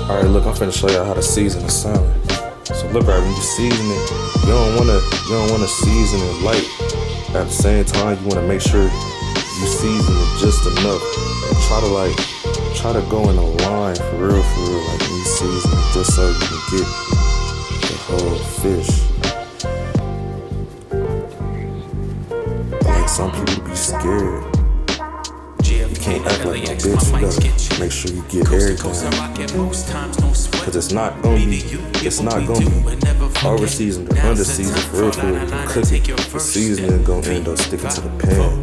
Alright, look, I'm finna show y'all how to season the salmon. So look, right, when you season it, you don't wanna season it light. At the same time, you wanna make sure you season it just enough. And try to go in a line for real, like when you season it, just so you can get the whole fish. Like some people be scared. You can't act like a bitch, you gotta make sure you get everything. Cause it's not gonna be over seasoned or under seasoned for real. When you cook it, the seasoning gonna end up sticking to the pan.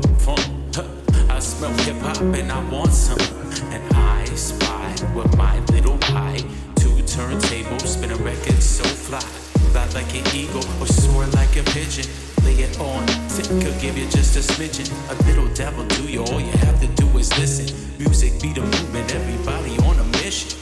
I smell hip hop and I want some. And I spy with my little pie. 2 turntables, spin a record so fly. Fly like an eagle or soar like a pigeon. Lay it on thick, could give you just a smidgen. A little devil do you, all you have to do is listen. Music be the movement, everybody on a mission.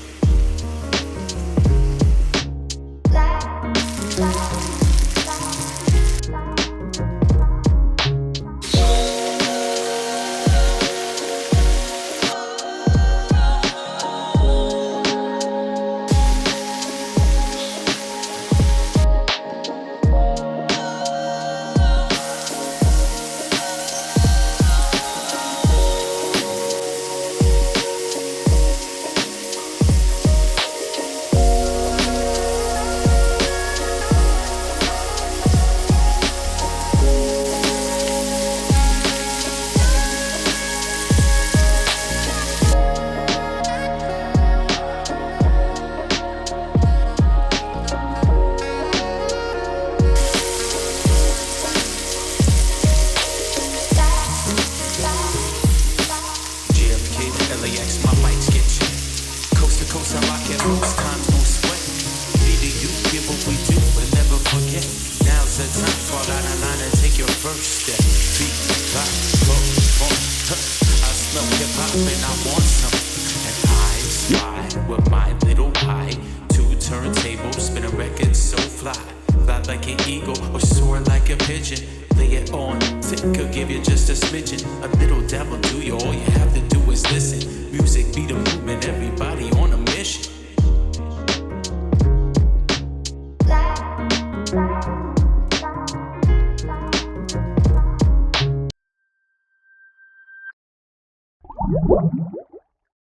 Lay it on thick, could give you just a smidgen. A little devil do you, all you have to do is listen.